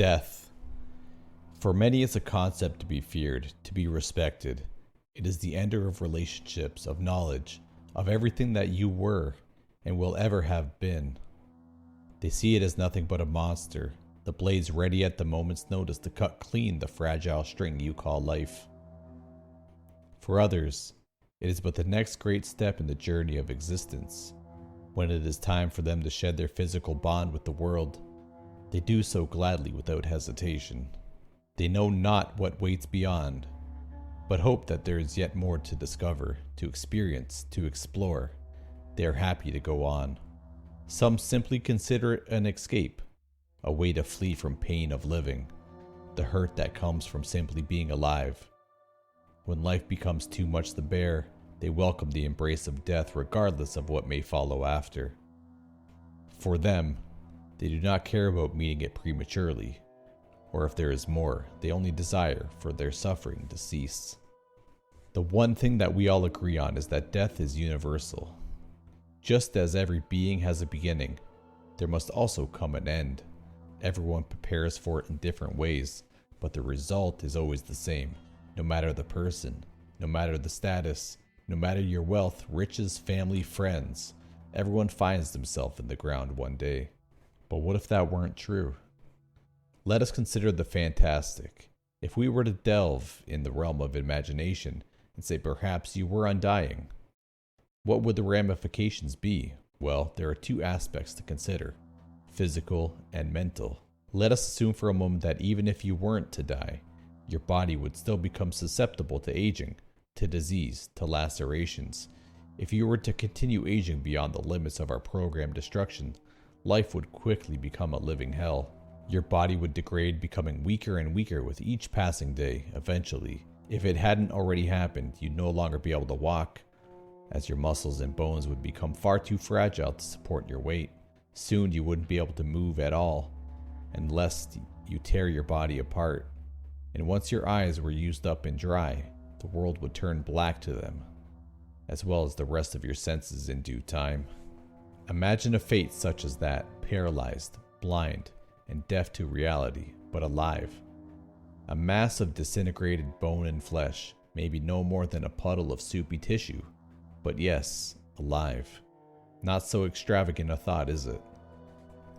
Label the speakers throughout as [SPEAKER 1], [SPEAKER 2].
[SPEAKER 1] Death. For many, it's a concept to be feared, to be respected. It is the ender of relationships, of knowledge, of everything that you were and will ever have been. They see it as nothing but a monster, the blades ready at the moment's notice to cut clean the fragile string you call life. For others, it is but the next great step in the journey of existence. When it is time for them to shed their physical bond with the world, they do so gladly without hesitation. They know not what waits beyond, but hope that there is yet more to discover, to experience, to explore. They are happy to go on. Some simply consider it an escape, a way to flee from pain of living, the hurt that comes from simply being alive. When life becomes too much to bear, they welcome the embrace of death regardless of what may follow after. For them, they do not care about meeting it prematurely, or if there is more, they only desire for their suffering to cease. The one thing that we all agree on is that death is universal. Just as every being has a beginning, there must also come an end. Everyone prepares for it in different ways, but the result is always the same, no matter the person, no matter the status, no matter your wealth, riches, family, friends. Everyone finds themselves in the ground one day. But what if that weren't true? Let us consider the fantastic. If we were to delve in the realm of imagination and say perhaps you were undying, what would the ramifications be? Well, there are two aspects to consider, physical and mental. Let us assume for a moment that even if you weren't to die, your body would still become susceptible to aging, to disease, to lacerations. If you were to continue aging beyond the limits of our programmed destruction, life would quickly become a living hell. Your body would degrade, becoming weaker and weaker with each passing day. Eventually, if it hadn't already happened, you'd no longer be able to walk, as your muscles and bones would become far too fragile to support your weight. Soon you wouldn't be able to move at all, unless you tear your body apart. And once your eyes were used up and dry, the world would turn black to them, as well as the rest of your senses in due time. Imagine a fate such as that, paralyzed, blind, and deaf to reality, but alive. A mass of disintegrated bone and flesh, maybe no more than a puddle of soupy tissue, but yes, alive. Not so extravagant a thought, is it?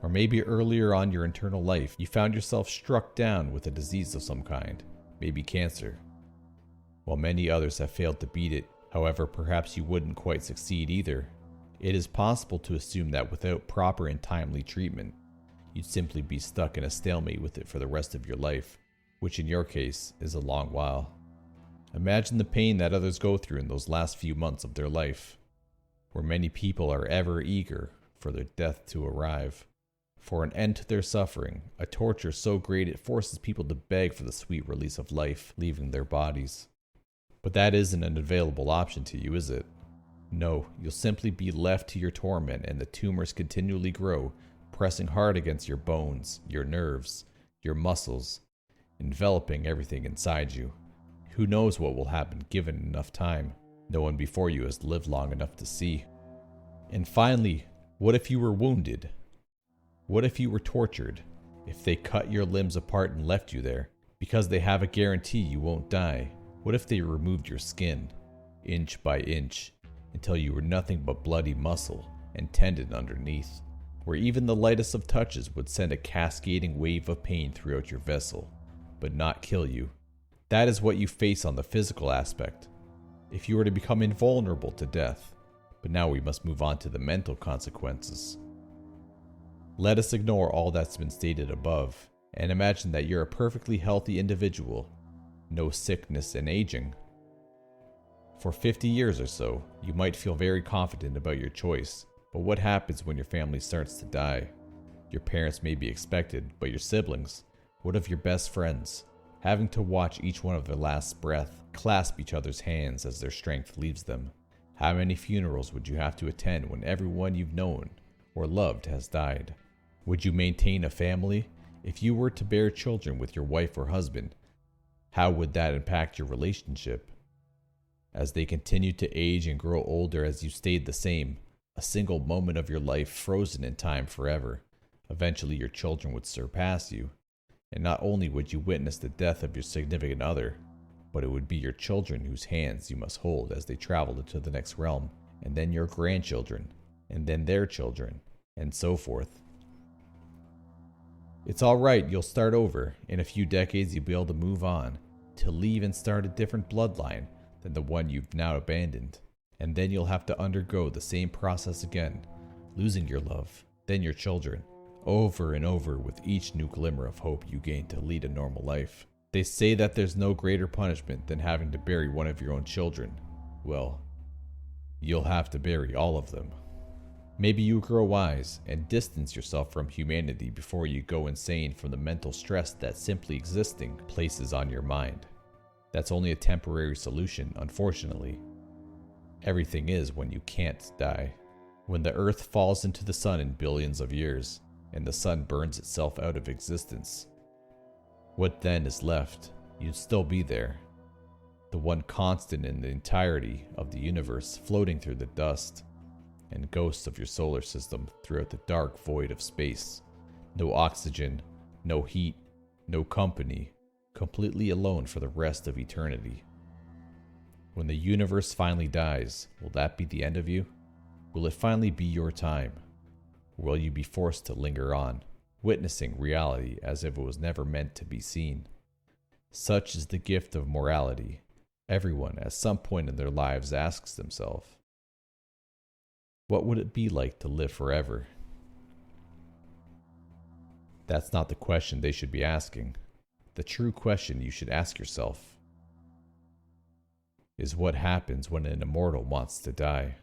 [SPEAKER 1] Or maybe earlier on your internal life, you found yourself struck down with a disease of some kind, maybe cancer. While many others have failed to beat it, however, perhaps you wouldn't quite succeed either. It is possible to assume that without proper and timely treatment, you'd simply be stuck in a stalemate with it for the rest of your life, which in your case is a long while. Imagine the pain that others go through in those last few months of their life, where many people are ever eager for their death to arrive, for an end to their suffering, a torture so great it forces people to beg for the sweet release of life leaving their bodies. But that isn't an available option to you, is it? No, you'll simply be left to your torment, and the tumors continually grow, pressing hard against your bones, your nerves, your muscles, enveloping everything inside you. Who knows what will happen given enough time? No one before you has lived long enough to see. And finally, what if you were wounded? What if you were tortured? If they cut your limbs apart and left you there, because they have a guarantee you won't die? What if they removed your skin, inch by inch, until you were nothing but bloody muscle and tendon underneath, where even the lightest of touches would send a cascading wave of pain throughout your vessel, but not kill you? That is what you face on the physical aspect, if you were to become invulnerable to death. But now we must move on to the mental consequences. Let us ignore all that's been stated above, and imagine that you're a perfectly healthy individual, no sickness and aging. For 50 years or so, you might feel very confident about your choice, but what happens when your family starts to die? Your parents may be expected, but your siblings? What of your best friends? Having to watch each one of their last breath clasp each other's hands as their strength leaves them. How many funerals would you have to attend when everyone you've known or loved has died? Would you maintain a family? If you were to bear children with your wife or husband, how would that impact your relationship? As they continued to age and grow older as you stayed the same, a single moment of your life frozen in time forever. Eventually your children would surpass you. And not only would you witness the death of your significant other, but it would be your children whose hands you must hold as they travel into the next realm, and then your grandchildren, and then their children, and so forth. It's alright, you'll start over. In a few decades, you'll be able to move on, to leave and start a different bloodline than the one you've now abandoned. And then you'll have to undergo the same process again, losing your love, then your children, over and over with each new glimmer of hope you gain to lead a normal life. They say that there's no greater punishment than having to bury one of your own children. Well, you'll have to bury all of them. Maybe you grow wise and distance yourself from humanity before you go insane from the mental stress that simply existing places on your mind. That's only a temporary solution, unfortunately. Everything is when you can't die. When the earth falls into the sun in billions of years, and the sun burns itself out of existence, what then is left? You'd still be there. The one constant in the entirety of the universe floating through the dust and ghosts of your solar system throughout the dark void of space. No oxygen, no heat, no company, completely alone for the rest of eternity. When the universe finally dies, will that be the end of you? Will it finally be your time? Or will you be forced to linger on, witnessing reality as if it was never meant to be seen? Such is the gift of morality. Everyone at some point in their lives asks themselves, what would it be like to live forever? That's not the question they should be asking. The true question you should ask yourself is what happens when an immortal wants to die?